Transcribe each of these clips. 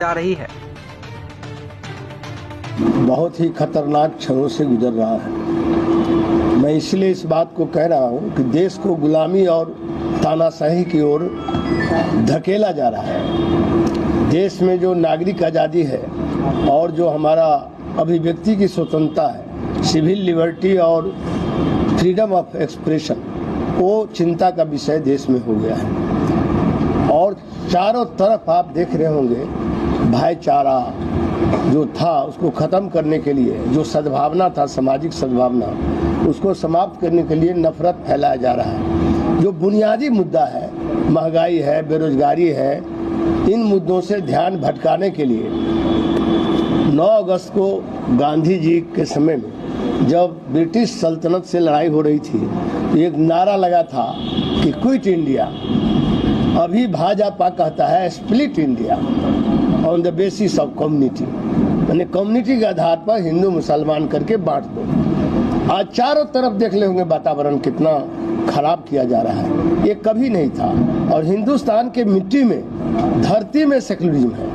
जा रही है। बहुत ही खतरनाक क्षणों से गुजर रहा है। मैं इसलिए इस बात को कह रहा हूँ कि देश को गुलामी और तानाशाही की ओर धकेला जा रहा है। देश में जो नागरिक आज़ादी है और जो हमारा अभिव्यक्ति की स्वतंत्रता है, सिविल लिबर्टी और फ्रीडम ऑफ एक्सप्रेशन, वो चिंता का विषय देश में हो गया है। और चारों तरफ आप देख रहे होंगे भाईचारा जो था उसको ख़त्म करने के लिए, जो सद्भावना था, सामाजिक सद्भावना, उसको समाप्त करने के लिए नफरत फैलाया जा रहा है। जो बुनियादी मुद्दा है, महंगाई है, बेरोजगारी है, इन मुद्दों से ध्यान भटकाने के लिए 9 अगस्त को गांधी जी के समय में जब ब्रिटिश सल्तनत से लड़ाई हो रही थी, एक नारा लगा था कि क्विट इंडिया। अभी भाजपा कहता है split India on the basis of community, यानी कम्युनिटी के आधार पर हिंदू मुसलमान करके बांट दो। आज चारों तरफ देख ले होंगे वातावरण कितना खराब किया जा रहा है, ये कभी नहीं था। और हिंदुस्तान के मिट्टी में, धरती में सेकुलरिज्म है।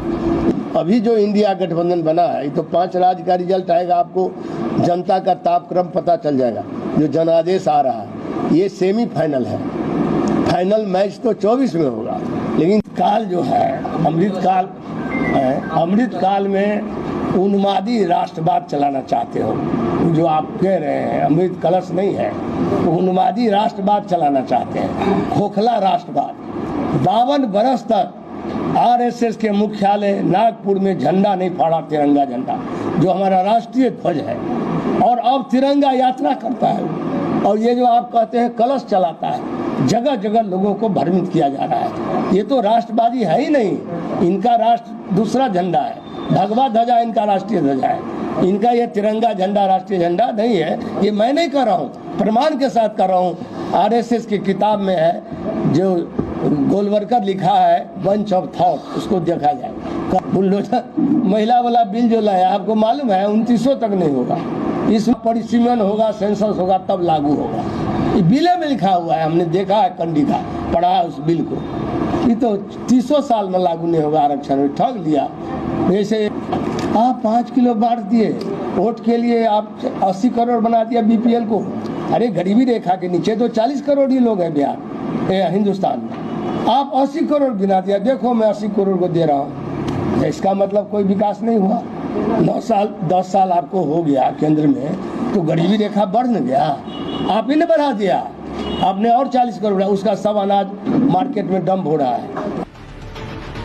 अभी जो इंडिया गठबंधन बना है, ये तो 5 राज्य का रिजल्ट आएगा, आपको जनता का तापक्रम पता चल जाएगा। जो जनादेश आ रहा है ये सेमीफाइनल है, फाइनल मैच तो 24 में होगा। लेकिन काल जो है अमृत काल है, अमृत काल में उन्मादी राष्ट्रवाद चलाना चाहते हो। जो आप कह रहे हैं अमृत कलश नहीं है, तो उन्मादी राष्ट्रवाद चलाना चाहते हैं, खोखला राष्ट्रवाद। 52 बरस तक आरएसएस के मुख्यालय नागपुर में झंडा नहीं फाड़ा, तिरंगा झंडा जो हमारा राष्ट्रीय ध्वज है, और अब तिरंगा यात्रा करता है। और ये जो आप कहते हैं कलश चलाता है, जगह जगह लोगों को भ्रमित किया जा रहा है। ये तो राष्ट्रवादी है ही नहीं, इनका राष्ट्र दूसरा झंडा है, भगवा ध्वजा इनका राष्ट्रीय ध्वजा है। इनका ये तिरंगा झंडा राष्ट्रीय झंडा नहीं है। ये मैं नहीं कर रहा हूँ, प्रमाण के साथ कर रहा हूँ। आरएसएस की किताब में है, जो गोलवरकर लिखा है बंच ऑफ थॉट, उसको देखा जाए। महिला वाला बिल जो लाया, आपको मालूम है 2900 तक नहीं होगा, इसमें परिसीमन होगा, सेंसस होगा, तब लागू होगा। ये बिले में लिखा हुआ है, हमने देखा है, कंडिका पढ़ा है उस बिल को। ये तो 300 साल में लागू नहीं होगा आरक्षण में, ठग लिया। जैसे आप 5 किलो बांट दिए वोट के लिए, आप 80 करोड़ बना दिया बीपीएल को। अरे गरीबी रेखा के नीचे तो 40 करोड़ ही लोग हैं बिहार हिंदुस्तान में, आप 80 करोड़ गिना दिया। देखो मैं 80 करोड़ को दे रहा हूँ, इसका मतलब कोई विकास नहीं हुआ। 10 साल आपको हो गया केंद्र में, तो गरीबी रेखा बढ़ न गया? आप ही ने बढ़ा दिया, आपने और 40 करोड़, उसका सब अनाज मार्केट में डंप हो रहा है।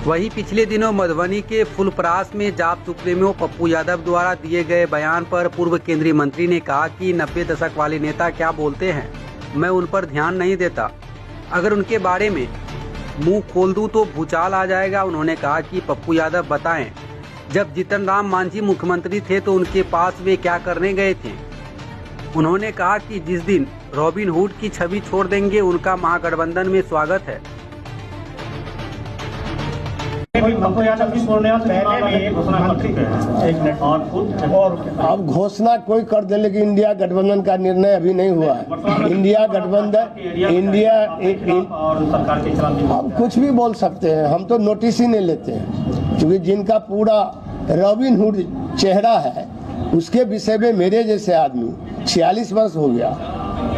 वहीं पिछले दिनों मधुबनी के फुलपरास में जाप सुप्रीमो पप्पू यादव द्वारा दिए गए बयान पर पूर्व केंद्रीय मंत्री ने कहा कि 90 दशक वाले नेता क्या बोलते हैं, मैं उन पर ध्यान नहीं देता। अगर उनके बारे में मुंह खोल दूं तो भूचाल आ जाएगा। उन्होंने कहा कि पप्पू यादव बताएं, जब जीतन राम मांझी मुख्यमंत्री थे तो उनके पास वे क्या करने गए थे। उन्होंने कहा कि जिस दिन रॉबिन हुड की छवि छोड़ देंगे, उनका महागठबंधन में स्वागत है। और अब घोषणा कोई कर दे, लेकिन इंडिया गठबंधन का निर्णय अभी नहीं हुआ है। इंडिया गठबंधन, अब कुछ भी बोल सकते हैं, हम तो नोटिस ही नहीं लेते हैं। क्योंकि जिनका पूरा रॉबिन हुड चेहरा है, उसके विषय में मेरे जैसे आदमी 46 वर्ष हो गया,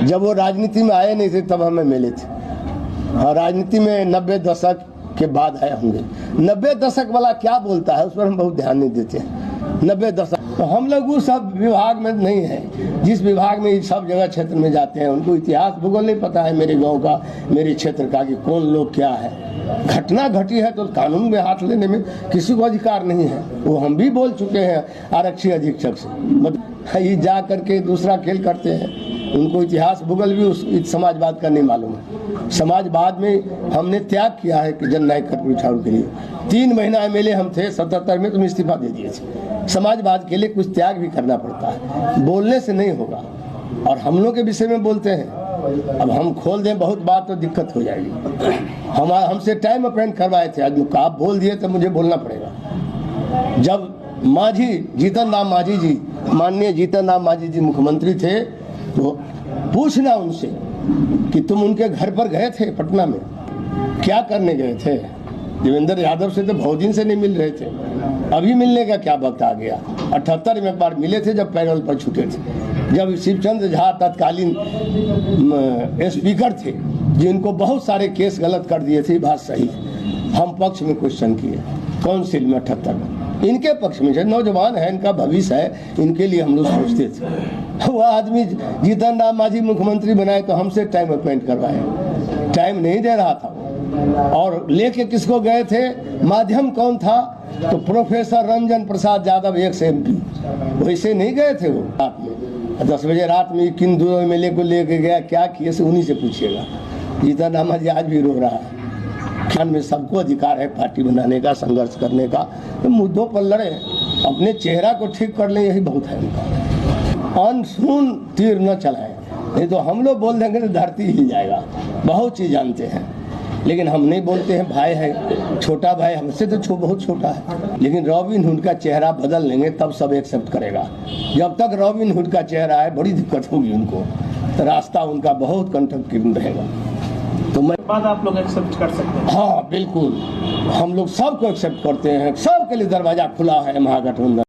जब वो राजनीति में आए नहीं थे तब हमें मिले थे। हाँ, राजनीति में 90 दशक के बाद आए होंगे। 90 दशक वाला क्या बोलता है उस पर हम बहुत ध्यान नहीं देते हैं। 90 दशक तो हम लोग उस सब विभाग में नहीं है, जिस विभाग में सब जगह क्षेत्र में जाते हैं। उनको इतिहास भूगोल नहीं पता है मेरे गांव का, मेरे क्षेत्र का, कि कौन लोग क्या है। घटना घटी है तो कानून में हाथ लेने में किसी को अधिकार नहीं है। वो हम भी बोल चुके हैं आरक्षी अधीक्षक से, मतलब ये जा करके दूसरा खेल करते हैं। उनको इतिहास भूगोल भी उस समाजवाद का नहीं मालूम है। समाजवाद में हमने त्याग किया है कि जननायक कटपुर के लिए। 3 महीना एमएलए हम थे 77 में, तुम इस्तीफा दे दिए थे। समाजवाद के लिए कुछ त्याग भी करना पड़ता है, बोलने से नहीं होगा। और हम लोग के विषय में बोलते हैं, अब हम खोल दें बहुत बात तो दिक्कत हो जाएगी। हमसे टाइम अपॉइंट करवाए थे, आज आप बोल दिए तो मुझे बोलना पड़ेगा। जब मांझी, जीतन राम मांझी जी, माननीय जीतन राम मांझी जी मुख्यमंत्री थे, तो पूछना उनसे कि तुम उनके घर पर गए थे पटना में, क्या करने गए थे। देवेंद्र यादव से तो बहुत दिन से नहीं मिल रहे थे, अभी मिलने का क्या वक्त आ गया। 78 में एक बार मिले थे जब पैरोल पर छूटे थे, जब शिवचंद्र झा तत्कालीन स्पीकर थे, जिनको बहुत सारे केस गलत कर दिए थे, बात सही है। हम पक्ष में क्वेश्चन किए काउंसिल में 78 में, इनके पक्ष में जो नौजवान है, इनका भविष्य है, इनके लिए हम लोग सोचते थे। वह आदमी जीतन राम मांझी मुख्यमंत्री बनाए तो हमसे टाइम अपॉइंट करवाए, टाइम नहीं दे रहा था। और लेके किसको गए थे, माध्यम कौन था, तो professor Ranjan Prasad Yadav x MP, वैसे नहीं गए थे वो रात में 10 बजे रात में किन दो MLA को लेके गया, क्या किए से उन्हीं से पूछिएगा। जीतन राम मांझी आज भी रो रहा है। खान में सबको अधिकार है पार्टी बनाने का, संघर्ष करने का, तो मुद्दों पर लड़े, अपने चेहरा को ठीक कर लें, यही बहुत है उनका। अनसुन तीर न चलाएं, नहीं तो हम लोग बोल देंगे तो धरती हिल जाएगा। बहुत चीज़ जानते हैं, लेकिन हम नहीं बोलते हैं। भाई है, छोटा भाई हमसे तो बहुत छोटा है, लेकिन रॉबिन हुड का चेहरा बदल लेंगे तब सब एक्सेप्ट करेगा। जब तक रॉबिन हुड का चेहरा है बड़ी दिक्कत होगी उनको, तो रास्ता उनका बहुत कंटक रहेगा। तो मैं बात आप लोग एक्सेप्ट कर सकते हैं? हाँ बिल्कुल, हम लोग सबको एक्सेप्ट करते हैं, सबके लिए दरवाजा खुला है महागठबंधन।